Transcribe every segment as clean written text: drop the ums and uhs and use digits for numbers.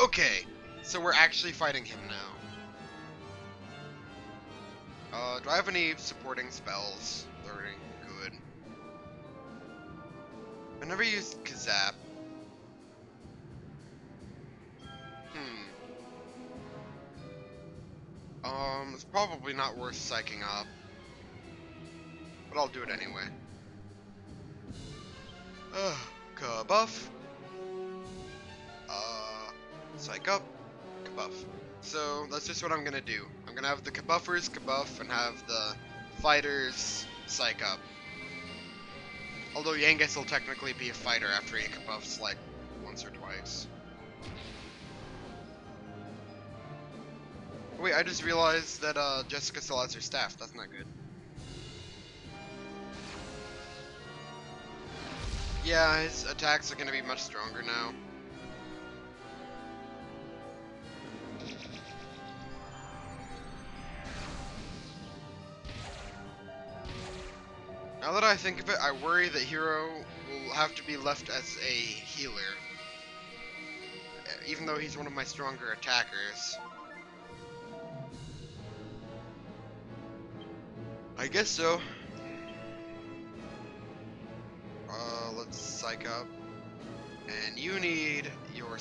Okay, so we're actually fighting him now. Do I have any supporting spells? 30, good. I never used Kazap. It's probably not worth psyching up. But I'll do it anyway. Kabuff. Psych up. Kabuff. So, that's just what I'm gonna do. I'm gonna have the Kabuffers kabuff and have the fighters psych up. Although Yangus will technically be a fighter after he kabuffs like once or twice. Wait, I just realized that Jessica still has her staff. That's not good. Yeah, his attacks are gonna be much stronger now. Now that I think of it, I worry that Hero will have to be left as a healer. Even though he's one of my stronger attackers. I guess so. Let's psych up. And you need your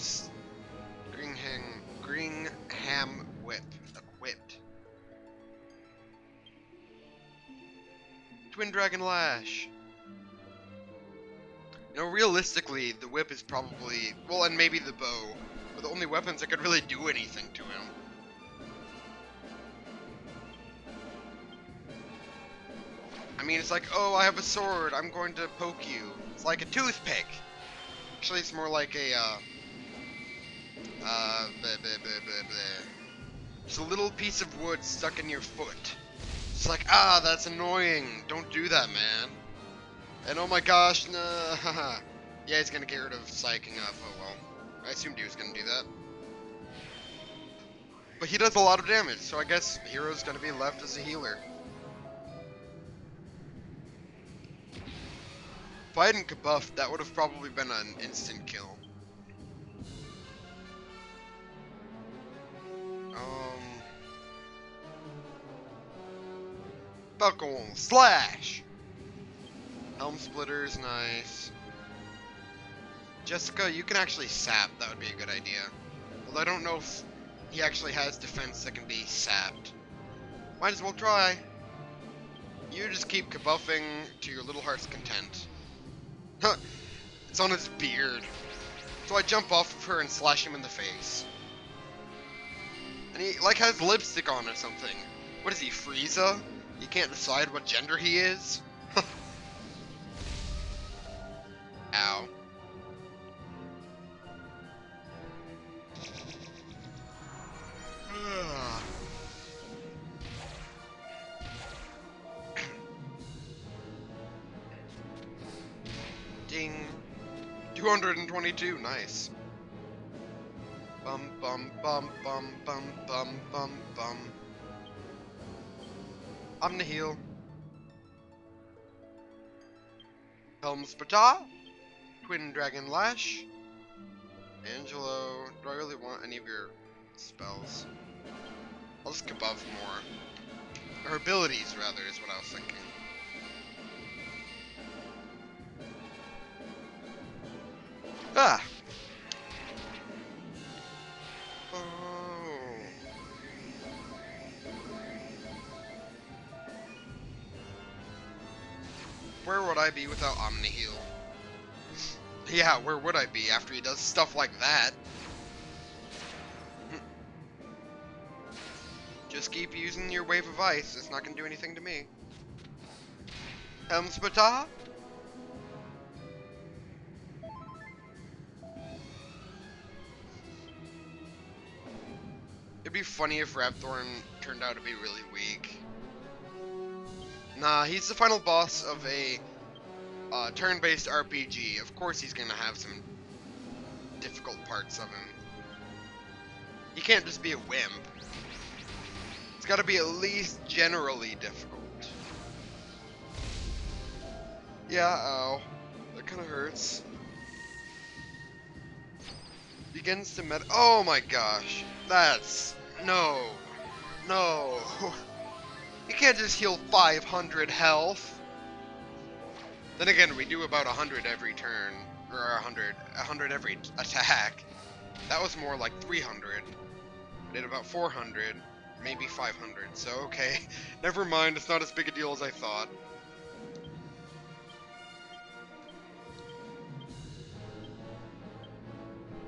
Gringham Whip equipped. Twin Dragon Lash. You know, realistically, the whip is probably, well, and maybe the bow, are the only weapons that could really do anything to him. I mean, it's like, oh, I have a sword, I'm going to poke you. It's like a toothpick. Actually, it's more like a, just a little piece of wood stuck in your foot. It's like, ah, that's annoying. Don't do that, man. And oh my gosh, no. Yeah, he's gonna get rid of psyching up. Oh well. I assumed he was gonna do that. But he does a lot of damage, so I guess Hero's gonna be left as a healer. If I hadn't kabuffed, that would have probably been an instant kill. Buckle slash. Helm splitter's nice. Jessica, you can actually sap. That would be a good idea. Although I don't know if he actually has defense that can be sapped. Might as well try. You just keep kabuffing to your little heart's content. Huh. It's on his beard. So I jump off of her and slash him in the face. And he like has lipstick on or something. What is he, Frieza? You can't decide what gender he is? Ow. Ding. 222, nice. Bum bum bum bum bum bum bum bum. I'm the heal. Helm Spata. Twin Dragon Lash. Angelo. Do I really want any of your spells? I'll just kabuff more. Her abilities, rather, is what I was thinking. Ah! Oh. Where would I be without Omni-Heal? Yeah, where would I be after he does stuff like that? Just keep using your Wave of Ice, it's not gonna do anything to me. Helmspata? It'd be funny if Rapthorn turned out to be really weak. Nah, he's the final boss of a turn-based RPG. Of course he's gonna have some difficult parts of him. He can't just be a wimp. It's gotta be at least generally difficult. Yeah, ow. That kinda hurts. Begins to oh my gosh. That's... No. No. You can't just heal 500 health. Then again, we do about 100 every turn. Or 100 every attack. That was more like 300. I did about 400. Maybe 500. So, okay. Never mind, it's not as big a deal as I thought.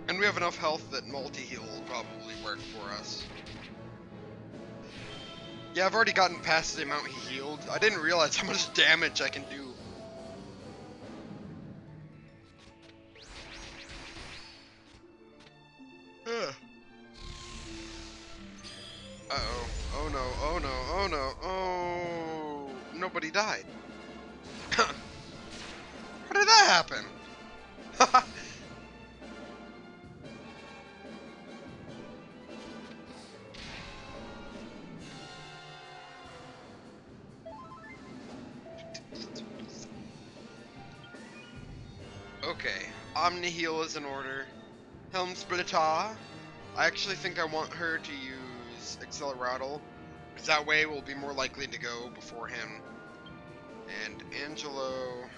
And we have enough health that multi-heal will probably work for us. Yeah, I've already gotten past the amount he healed. I didn't realize how much damage I can do. Uh-oh. Oh no, oh no, oh no, oh... Nobody died. How did that happen? Okay, Omni Heal is in order. Helm Splitter. I actually think I want her to use Acceleratle, because that way we'll be more likely to go before him. And Angelo,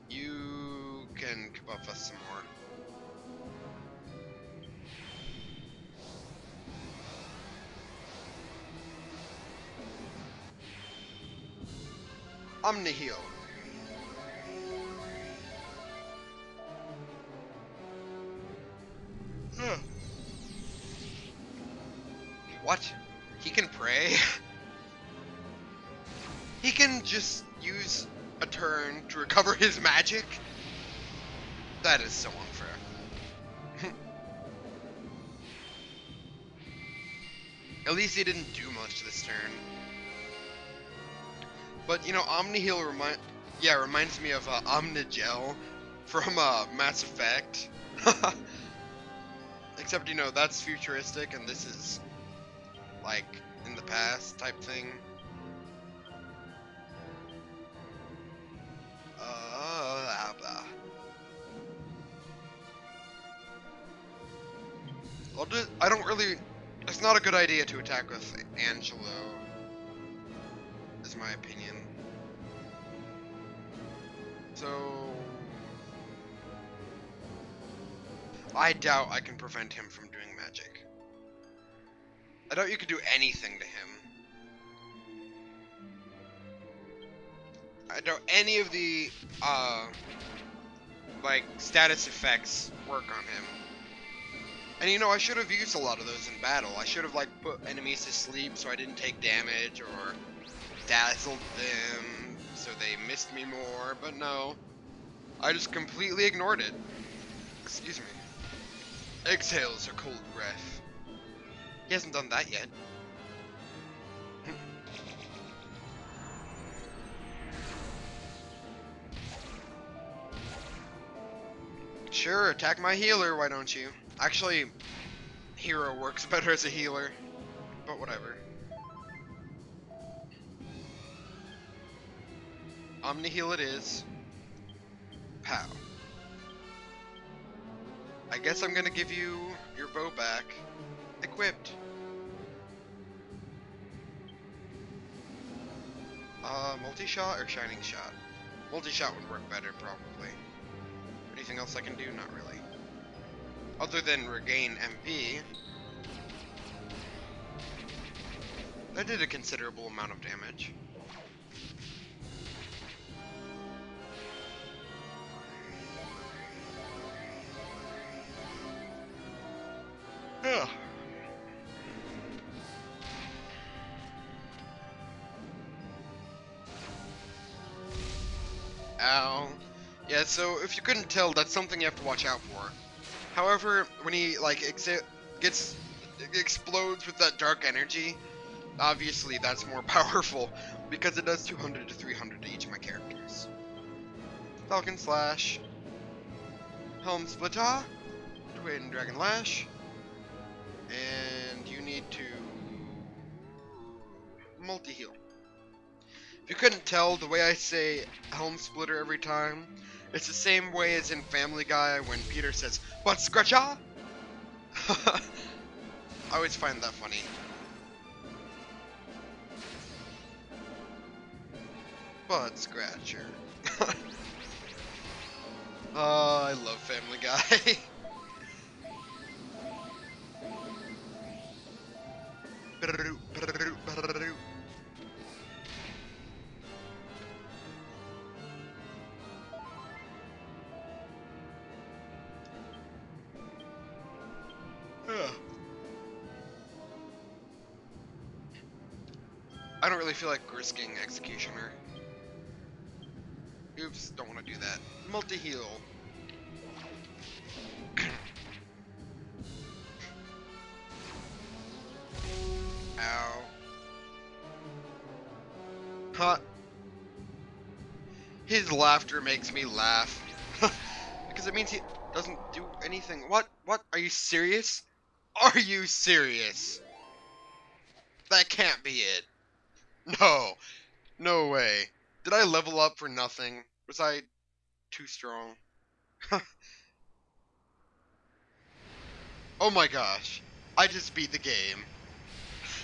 you can buff us some more. Omni Heal. What? He can pray? He can just use a turn to recover his magic? That is so unfair. At least he didn't do much this turn. But, you know, Omni Heal reminds me of Omnigel from Mass Effect. Except, you know, that's futuristic and this is like in the past type thing. I don't really... It's not a good idea to attack with Angelo, is my opinion. So... I doubt I can prevent him from doing magic. I doubt you could do anything to him. I doubt any of the, like, status effects work on him. And you know, I should have used a lot of those in battle. I should have, like, put enemies to sleep so I didn't take damage, or dazzled them so they missed me more, but no. I just completely ignored it. Excuse me. Exhales a cold breath. He hasn't done that yet. Sure, attack my healer, why don't you? Actually, Hero works better as a healer, but whatever. Omni Heal it is. Pow. I guess I'm gonna give you your bow back. Equipped. Multi-shot or shining shot? Multi-shot would work better, probably. Anything else I can do? Not really. Other than regain MP. That did a considerable amount of damage. Ugh. Ow. Yeah, so if you couldn't tell, that's something you have to watch out for. However, when he like explodes with that dark energy, obviously that's more powerful because it does 200 to 300 to each of my characters. Falcon Slash, Helm Splitter, Twin Dragon Lash, and you need to multi-heal. If you couldn't tell, the way I say Helm Splitter every time, it's the same way as in Family Guy when Peter says, "But Scratcha?" I always find that funny. Butt scratcher. Oh, I love Family Guy. I don't really feel like risking Executioner. Oops, don't want to do that. Multi-heal. Ow. Huh. His laughter makes me laugh. Because it means he doesn't do anything. What? What? Are you serious? Are you serious? That can't be it. No. No way. Did I level up for nothing? Was I too strong? Oh my gosh. I just beat the game.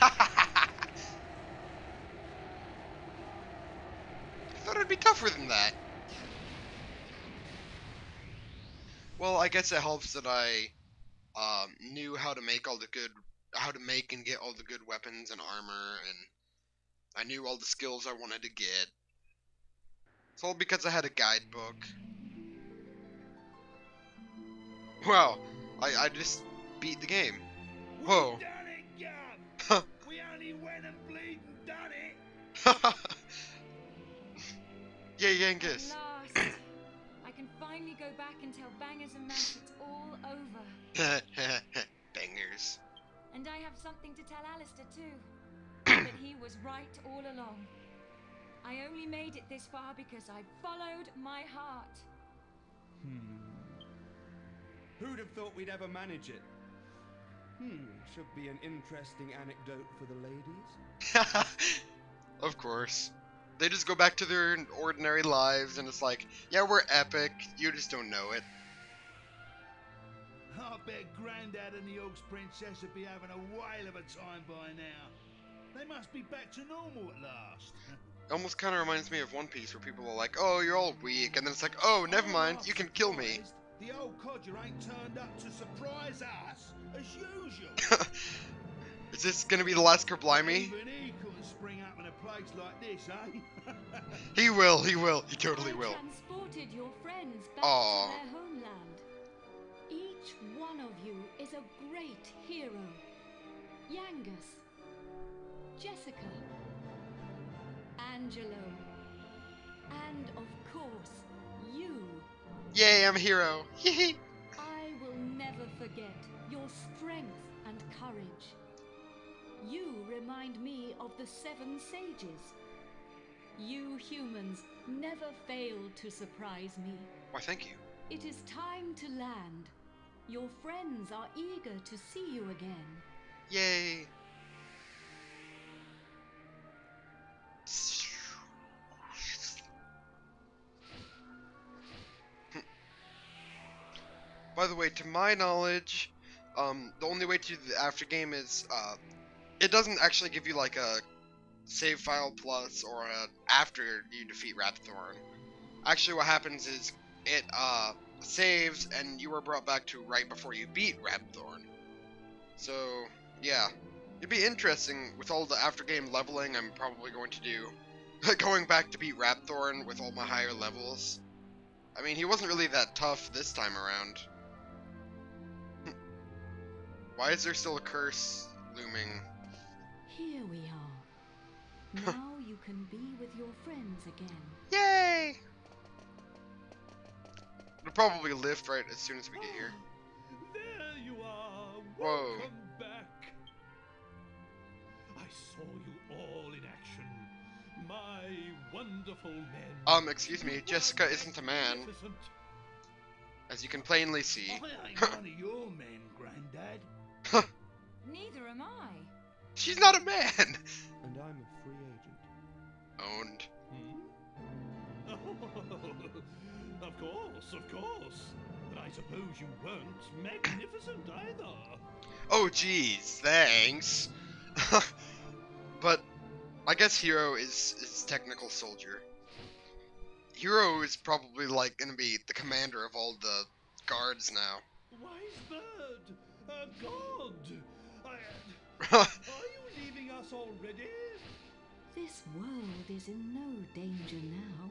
I thought it'd be tougher than that. Well, I guess it helps that I knew how to make and get all the good weapons and armor, and I knew all the skills I wanted to get. It's all because I had a guidebook. Wow, I just beat the game. Whoa. We done it, Gum! We only went and bleed and done it! Yay, Yangus. At last, I can finally go back and tell Bangers and Mash it's all over. Bangers. And I have something to tell Alistair too. That he was right all along. I only made it this far because I followed my heart. Who'd have thought we'd ever manage it? Should be an interesting anecdote for the ladies. Of course. They just go back to their ordinary lives, and it's like, yeah, we're epic, you just don't know it. I bet Grandad and the Oaks Princess would be having a whale of a time by now. They must be back to normal at last. Almost kind of reminds me of One Piece, where people are like, oh, you're all weak, and then it's like, oh, never mind, you can kill me. The old codger ain't turned up to surprise us, as usual. Is this gonna be the last Kerblimy? Even he couldn't spring up in a place like this, eh? He will, he totally I will. transported your friends back Aw. to their homeland. Each one of you is a great hero. Yangus, Jessica, Angelo, and of course, you. Yay, I'm a hero. Hee I will never forget your strength and courage. You remind me of the 7 sages. You humans never fail to surprise me. Why, thank you. It is time to land. Your friends are eager to see you again. Yay. By the way, to my knowledge, the only way to do the after game is, it doesn't actually give you like a save file plus or a after you defeat Rapthorn. Actually, what happens is it saves and you are brought back to right before you beat Rapthorn. So yeah, it'd be interesting with all the after game leveling I'm probably going to do, going back to beat Rapthorn with all my higher levels. I mean, he wasn't really that tough this time around. Why is there still a curse looming? Here we are. Now you can be with your friends again. Yay! It'll probably lift right as soon as we get here. There you are. Whoa. Welcome back. I saw you all in action. My wonderful men. Excuse me, Jessica isn't a man, Magnificent. as you can plainly see. I ain't one of your men, Grandad. Neither am I. She's not a man! And I'm a free agent. Owned. Of course, of course. But I suppose you weren't magnificent either. Oh geez, thanks. But I guess Hero is technical soldier. Hero is probably like gonna be the commander of all the guards now. Wise bird, god. Oh, Are you leaving us already? This world is in no danger now.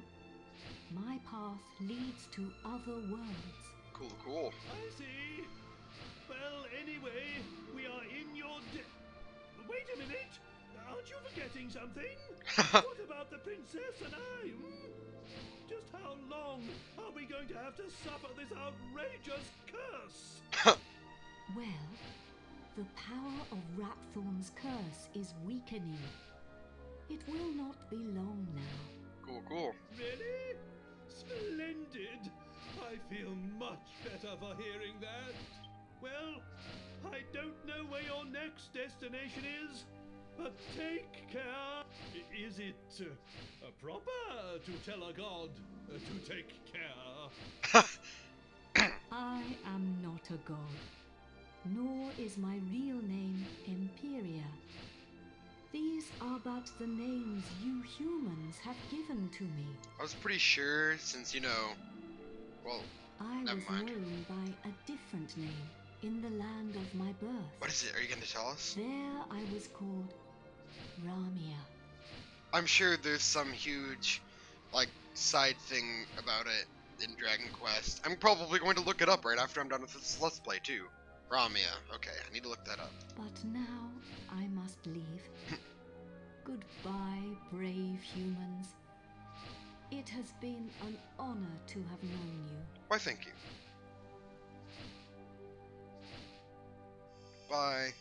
My path leads to other worlds. cool. I see. Well, anyway, we are in your Wait a minute! Aren't you forgetting something? What about the princess and I? Just how long are we going to have to suffer this outrageous curse? Well, the power of Rapthorn's curse is weakening. It will not be long now. Cool. Really? Splendid! I feel much better for hearing that. Well, I don't know where your next destination is, but take care. Is it proper to tell a god to take care? I am not a god, nor is my real name Empiria. These are but the names you humans have given to me. I was pretty sure since, you know, well, I never was mind. known by a different name in the land of my birth. What is it? Are you gonna tell us? There I was called Ramia. I'm sure there's some huge, like, side thing about it in Dragon Quest. I'm probably going to look it up right after I'm done with this Let's Play, too. Ramia. Okay, I need to look that up. But now I must leave. Goodbye, brave humans. It has been an honor to have known you. Why, thank you. Bye.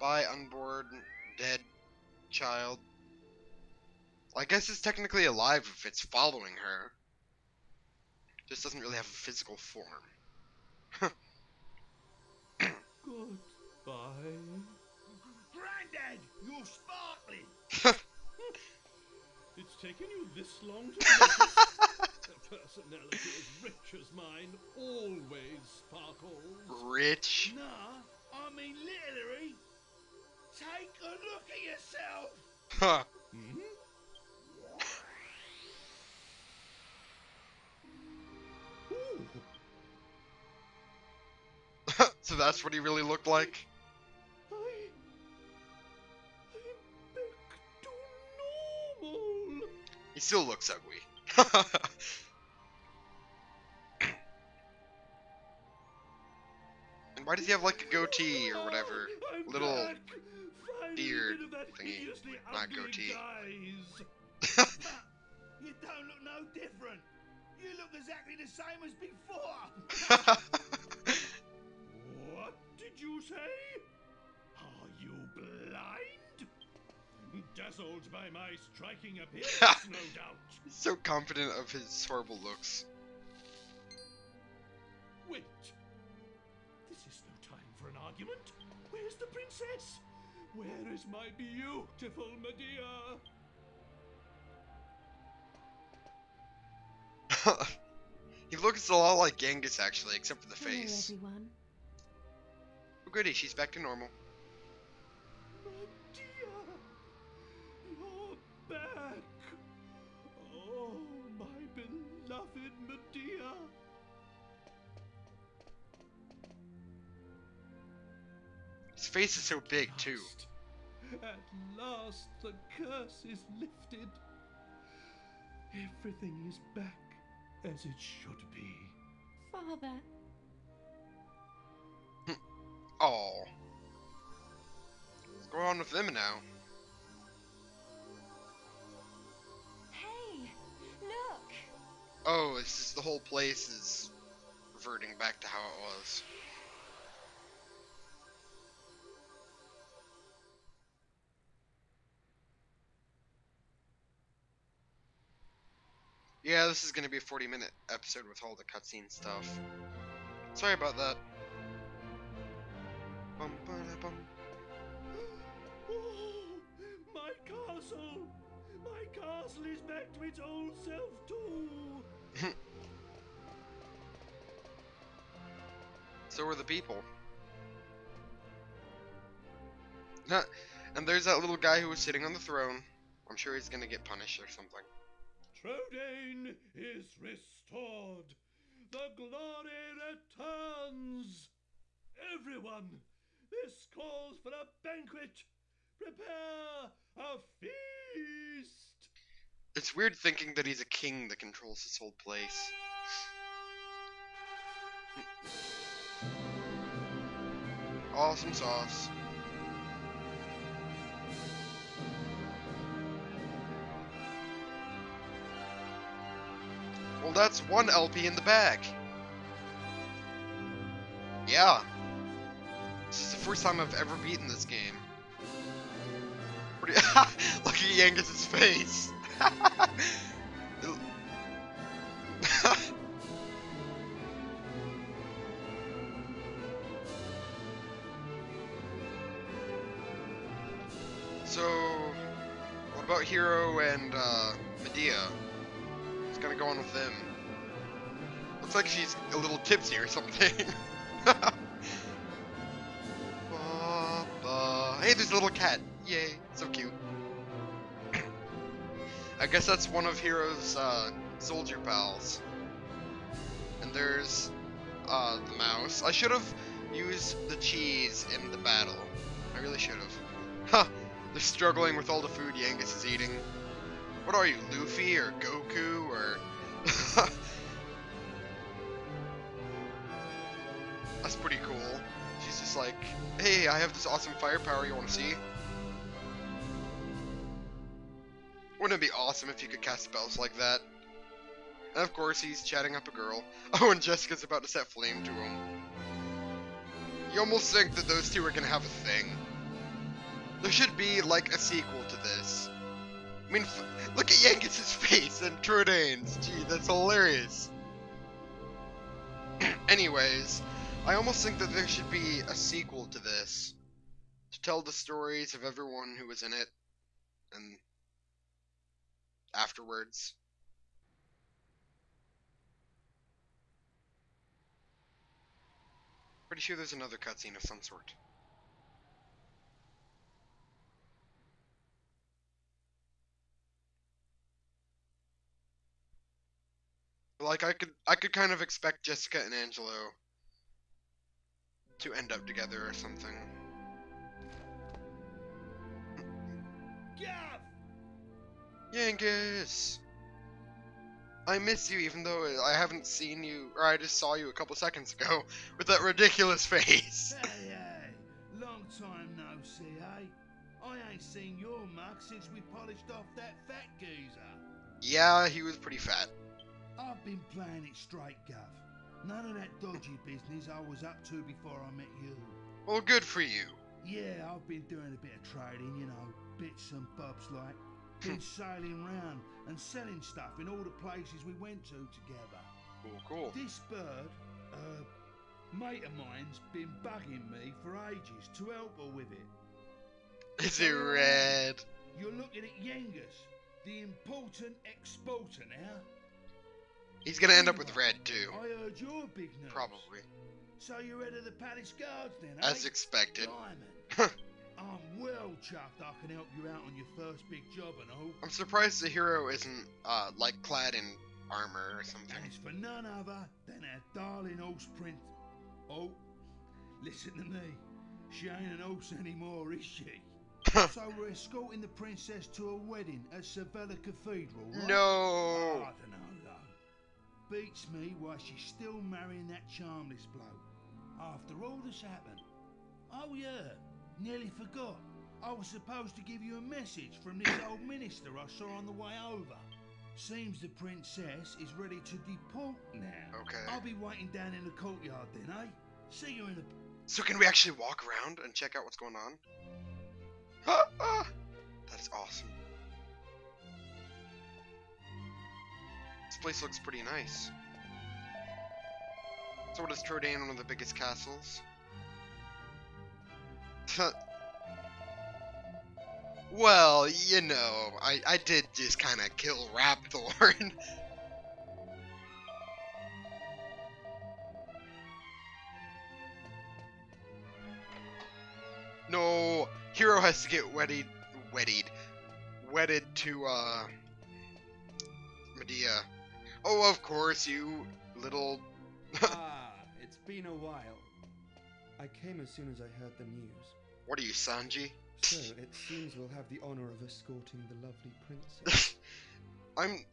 Bye, unborn, dead child. I guess it's technically alive if it's following her. Just doesn't really have a physical form. Goodbye. Granddad, you're sparkling. It's taken you this long to notice. A personality as rich as mine always sparkles. Rich. Nah, I mean literally. Take a look at yourself. Huh. Hmm? Ooh. So that's what he really looked like? I'm back to normal. He still looks ugly. And why does he have like a goatee or whatever? I'm Little back. Finally beard rid of that thingy, hideously not ugly goatee. guise. You don't look no different. You look exactly the same as before. What did you say? Are you blind? Dazzled by my striking appearance, no doubt. He's so confident of his horrible looks. Wait. This is no time for an argument. Where's the princess? Where is my beautiful Medea? He looks a lot like Genghis actually, except for the Hello, face. everyone. Oh goody, she's back to normal. Medea! You're back! Oh, my beloved Medea! His face is so big too. At last, the curse is lifted. Everything is back as it should be. Father, Oh. What's going on with them now? hey, look! Oh, it's just the whole place is reverting back to how it was. Yeah, this is gonna be a 40-minute episode with all the cutscene stuff. Sorry about that. Bum, ba-da, bum. Oh, my castle! castle is back to its old self too. So are the people. And there's that little guy who was sitting on the throne. I'm sure he's gonna get punished or something. Trodain is restored. The glory returns. Everyone, this calls for a banquet. Prepare a feast. It's weird thinking that he's a king that controls this whole place. Awesome sauce. Well, that's one LP in the bag. Yeah. This is the first time I've ever beaten this game. Look at Yangus's face. So, what about Hero and Medea? What's gonna go on with them? Looks like she's a little tipsy or something. Hey, there's a little cat. Yay, so cute. I guess that's one of Hero's soldier pals. And there's the mouse. I should have used the cheese in the battle. I really should have. Huh, they're struggling with all the food Yangus is eating. What are you, Luffy or Goku or... That's pretty cool. She's just like, hey, I have this awesome firepower, you wanna see? Wouldn't it be awesome if you could cast spells like that? And of course, he's chatting up a girl. Oh, and Jessica's about to set flame to him. You almost think that those two are gonna have a thing. There should be, like, a sequel to this. I mean, look at Yangus's face and Trodain's. Gee, that's hilarious. Anyways, I almost think that there should be a sequel to this. To tell the stories of everyone who was in it. And afterwards. Pretty sure there's another cutscene of some sort. Like I could kind of expect Jessica and Angelo to end up together or something. Gav! Yangus! I miss you even though I haven't seen you, or I just saw you a couple seconds ago with that ridiculous face. Hey, hey, long time no see, eh? I ain't seen your mug since we polished off that fat geezer. Yeah, he was pretty fat. I've been playing it straight, Gav. None of that dodgy business I was up to before I met you. Well, good for you. Yeah, I've been doing a bit of trading, you know, bits and bobs like. Been sailing round and selling stuff in all the places we went to together. Cool, cool. This bird, mate of mine's been bugging me for ages to help her with it. Is it red? You're looking at Yangus, the important exporter now. He's gonna end up with red too. I heard you're big news. Probably. So you're head of the palace guards then, As eh? expected. Diamond. I'm well chuffed I can help you out on your first big job and all. I'm surprised the hero isn't, like, clad in armor or something. And it's for none other than our darling horse prince. Oh, listen to me. She ain't an horse anymore, is she? So we're escorting the princess to a wedding at Sevilla Cathedral, right? No! Oh, I don't know, though. Beats me why she's still marrying that charmless bloke. After all that's happened. Oh, yeah. Nearly forgot. I was supposed to give you a message from this old minister I saw on the way over. Seems the princess is ready to depart now. Okay. I'll be waiting down in the courtyard then, eh? See you in a... So can we actually walk around and check out what's going on? That is awesome. This place looks pretty nice. So what is Trodain, one of the biggest castles? Well, you know, I did just kind of kill Rapthorn. No, Hero has to get wedded to, Medea. Oh, of course, you little... Ah, it's been a while. I came as soon as I heard the news. What are you, Sanji? So, it seems we'll have the honor of escorting the lovely princess. I'm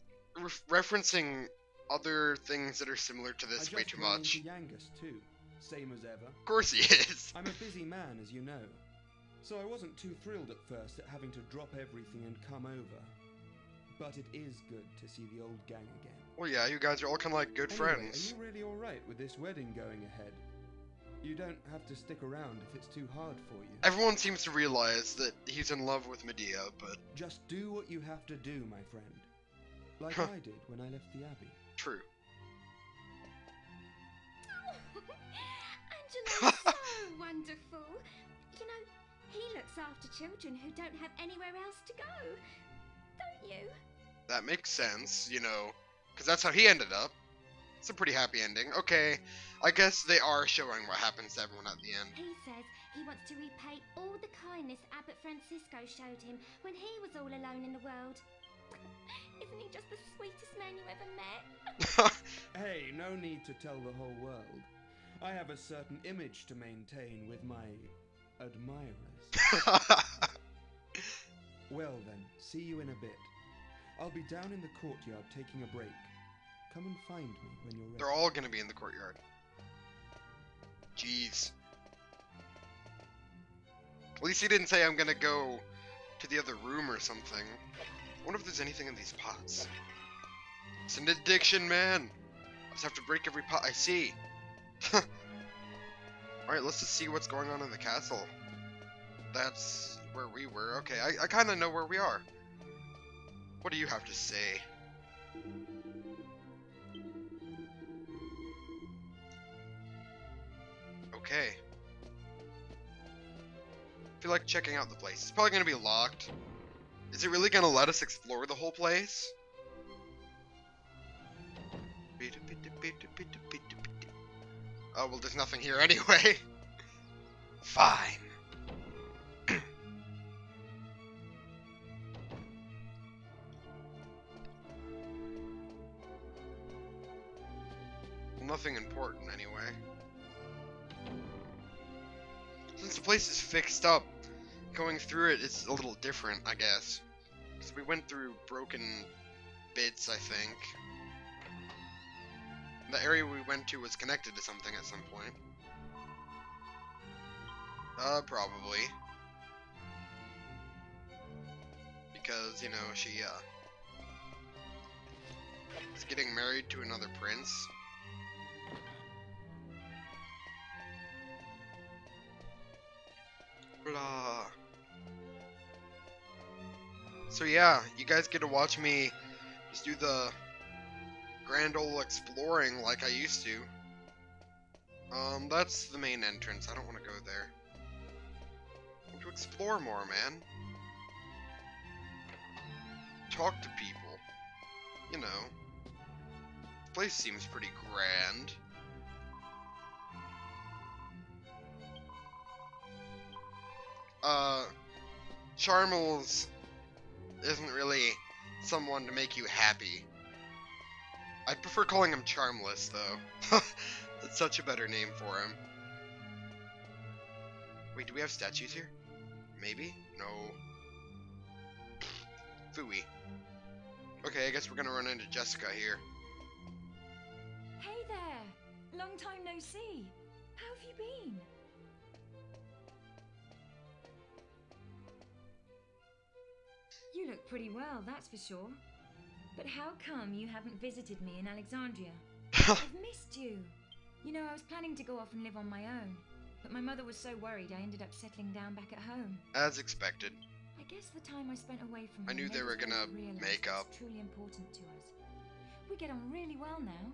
referencing other things that are similar to this way too much. I just ran into Yangus too, same as ever. Of course he is. I'm a busy man, as you know, so I wasn't too thrilled at first at having to drop everything and come over. But it is good to see the old gang again. Well, yeah, you guys are all kind of like good friends. Are you really alright with this wedding going ahead? You don't have to stick around if it's too hard for you. Everyone seems to realize that he's in love with Medea, but... Just do what you have to do, my friend. Like I did when I left the Abbey. True. Angela's so wonderful. You know, he looks after children who don't have anywhere else to go. Don't you? That makes sense, you know, because that's how he ended up. It's a pretty happy ending. Okay, I guess they are showing what happens to everyone at the end. He says he wants to repay all the kindness Abbot Francisco showed him when he was all alone in the world. Isn't he just the sweetest man you ever met? Hey, no need to tell the whole world. I have a certain image to maintain with my admirers. Well then, see you in a bit. I'll be down in the courtyard taking a break. Come and find me when you're ready. They're all gonna be in the courtyard. Jeez. At least he didn't say I'm gonna go to the other room or something. I wonder if there's anything in these pots. It's an addiction, man. I just have to break every pot I see. Alright, let's just see what's going on in the castle. That's where we were. Okay, I kind of know where we are. What do you have to say? Okay. I feel like checking out the place. It's probably going to be locked. Is it really going to let us explore the whole place? Oh, well, there's nothing here anyway. Fine. Well, nothing important anyway. Since the place is fixed up, going through it is a little different, I guess. Because we went through broken bits, I think. The area we went to was connected to something at some point. Probably. Because, you know, she, is getting married to another prince. Blah. So yeah, you guys get to watch me just do the grand ol' exploring like I used to. That's the main entrance. I don't want to go there. I want to explore more, man. Talk to people. You know. This place seems pretty grand. Charmels isn't really someone to make you happy. I'd prefer calling him Charmless, though. That's such a better name for him. Wait, do we have statues here? Maybe? No. Phooey. Okay, I guess we're gonna run into Jessica here. Hey there! Long time no see. How have you been? You look pretty well, that's for sure. But how come you haven't visited me in Alexandria? I've missed you. You know, I was planning to go off and live on my own, but my mother was so worried I ended up settling down back at home. As expected. I guess the time I spent away from home I knew they were gonna make up. Truly important to us. We get on really well now.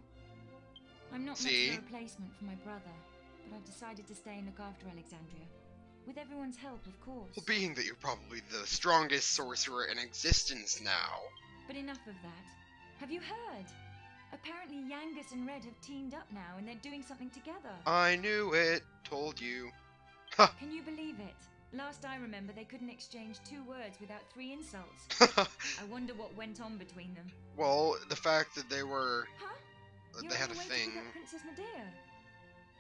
I'm not much See? of a replacement for my brother, but I've decided to stay and look after Alexandria. With everyone's help, of course. Well, being that you're probably the strongest sorcerer in existence now. But enough of that. Have you heard? Apparently Yangus and Red have teamed up now and they're doing something together. I knew it. Told you. Can you believe it? Last I remember, they couldn't exchange 2 words without 3 insults. I wonder what went on between them. Well, the fact that they were... Huh? You're they had on a the way to thing. pick up Princess Medea.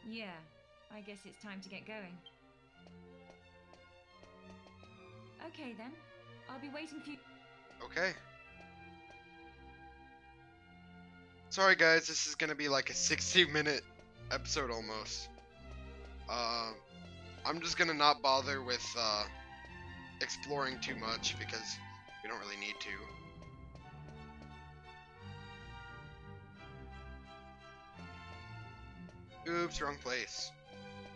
Yeah, I guess it's time to get going. Okay then, I'll be waiting for you. Okay. Sorry guys, this is gonna be like a 60-minute episode almost. I'm just gonna not bother with exploring too much because we don't really need to. Oops, wrong place.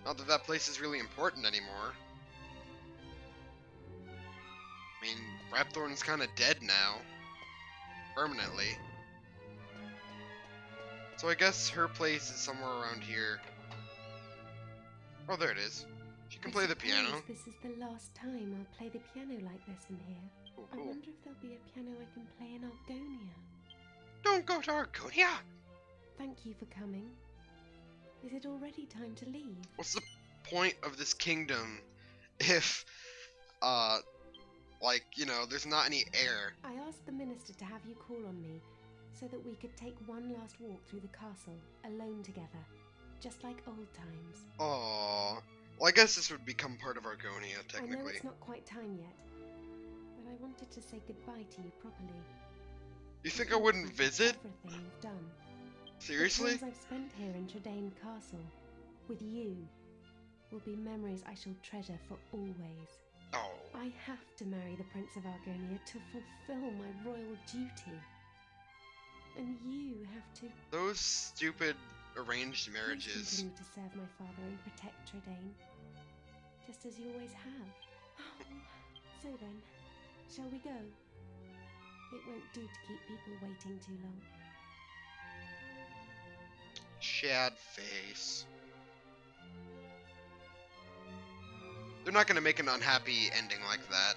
Not that that place is really important anymore. I mean, Rapthorn's kinda dead now. Permanently. So I guess her place is somewhere around here. Oh, there it is. She can play the piano. This is the last time I'll play the piano like this in here. Cool, I cool. wonder if there'll be a piano I can play in Argonia. Don't go to Argonia! Thank you for coming. Is it already time to leave? What's the point of this kingdom if, like, you know, there's not any air? I asked the minister to have you call on me so that we could take one last walk through the castle, alone together, just like old times. Aww. Well, I guess this would become part of Argonia, I know technically. it's not quite time yet, but I wanted to say goodbye to you properly. You think I wouldn't Thank you for visit? everything you've done. Seriously? The times I've spent here in Tredane Castle, with you, will be memories I shall treasure for always. Oh. I have to marry the Prince of Argonia to fulfill my royal duty. And you have to... Those stupid arranged Please marriages. continue to serve my father and protect Tredane, just as you always have. So then, shall we go? It won't do to keep people waiting too long. Shad face. They're not gonna make an unhappy ending like that.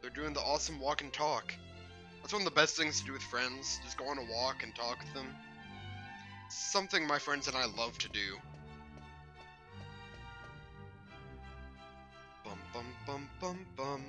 They're doing the awesome walk and talk. That's one of the best things to do with friends. Just go on a walk and talk with them. It's something my friends and I love to do. Bum bum bum bum bum.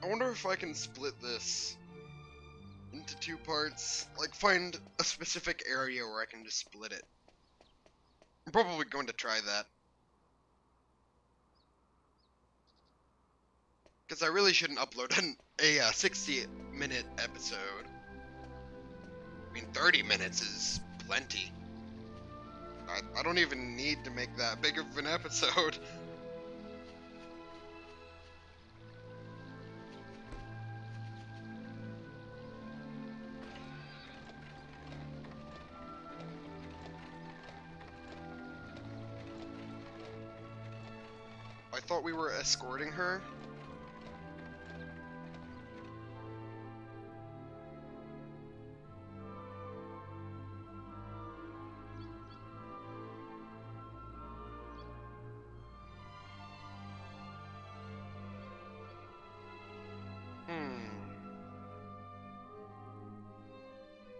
I wonder if I can split this into 2 parts. Like, find a specific area where I can just split it. I'm probably going to try that. Because I really shouldn't upload a 60-minute episode. I mean, 30 minutes is plenty. I don't even need to make that big of an episode. I thought we were escorting her.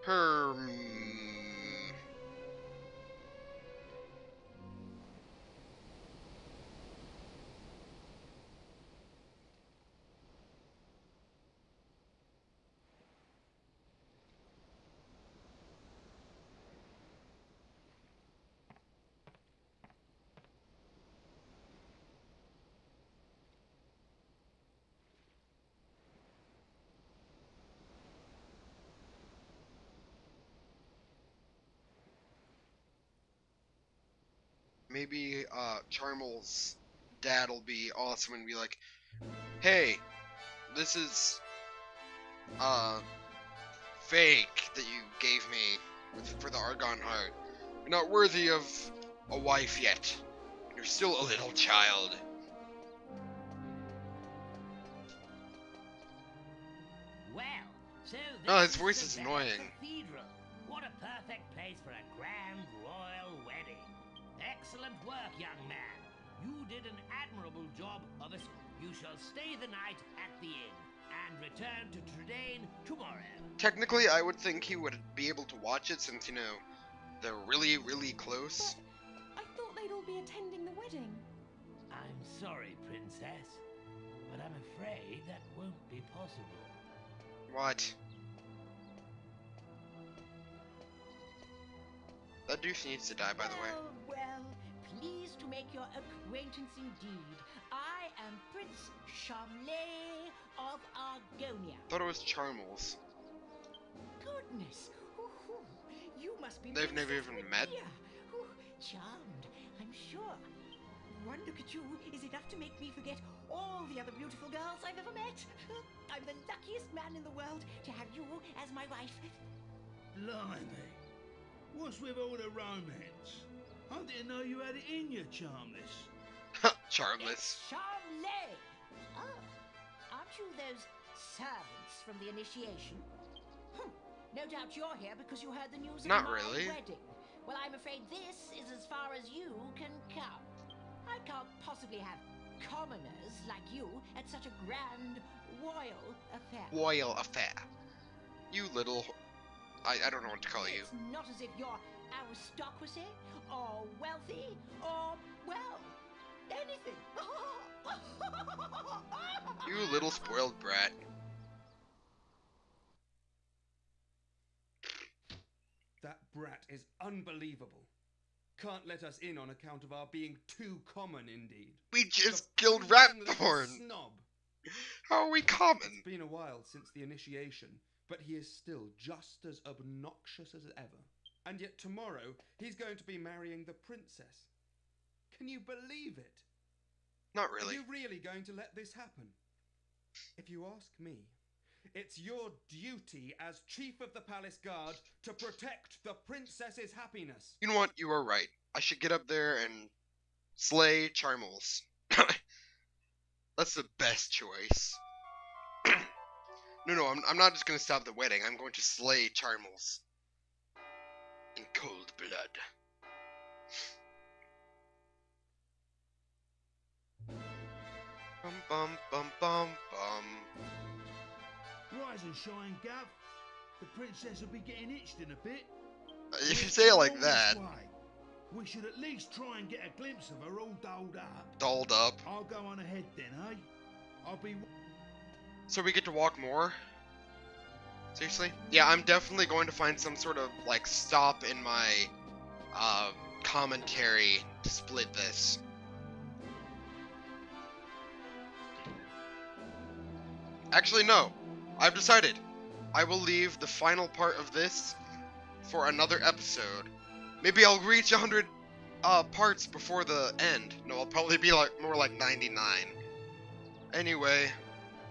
Her... Maybe Charmel's dad will be awesome and be like, hey, this is fake that you gave me for the Argon heart. You're not worthy of a wife yet. You're still a little child. Well, so Oh, this his voice is the annoying. Cathedral. What a perfect place for a grand royal wedding. Excellent work, young man. You did an admirable job of us. You shall stay the night at the inn and return to Trudane tomorrow. Technically, I would think he would be able to watch it since, you know, they're really, really close. I thought they'd all be attending the wedding. I'm sorry, Princess, but I'm afraid that won't be possible. What? That douche needs to die, by the way. Well, pleased to make your acquaintance indeed. I am Prince Charmley of Argonia. Thought it was Charmels. Goodness, ooh, you must be. They've never Princess even met. Medea. Ooh, charmed, I'm sure. One look at you is enough to make me forget all the other beautiful girls I've ever met. I'm the luckiest man in the world to have you as my wife. Blimey. What's with all the romance? I didn't know you had it in you, Charmless. Charmless. It's Charmley. Oh, aren't you those servants from the initiation? No doubt you're here because you heard the news Not of my really. wedding. Well, I'm afraid this is as far as you can come. I can't possibly have commoners like you at such a grand royal affair. Royal affair. You little... I don't know what to call you. It's not as if you're aristocracy, or wealthy, or, well, anything. You little spoiled brat. That brat is unbelievable. Can't let us in on account of our being too common, indeed. We just The killed freaking little Ratthorn. Snob. How are we common? It's been a while since the initiation, but he is still just as obnoxious as ever. And yet tomorrow, he's going to be marrying the princess. Can you believe it? Not Are really. you really going to let this happen? If you ask me, it's your duty as chief of the palace guard to protect the princess's happiness. You know what? You are right. I should get up there and slay Charmels. That's the best choice. No, I'm not just gonna stop the wedding. I'm going to slay Charmels. In cold blood. Bum bum bum bum bum. Rise and shine, Gav. The princess will be getting itched in a bit. If you say it like Along that, this way. We should at least try and get a glimpse of her all dolled up. dolled up. I'll go on ahead then, eh? I'll be... So we get to walk more? Seriously? Yeah, I'm definitely going to find some sort of, like, stop in my, commentary to split this. Actually, no. I've decided. I will leave the final part of this for another episode. Maybe I'll reach 100, parts before the end. No, I'll probably be, like, more like 99. Anyway,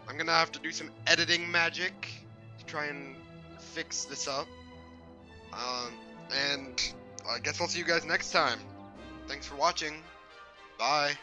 I'm gonna have to do some editing magic to try and fix this up. And I guess I'll see you guys next time. Thanks for watching. Bye.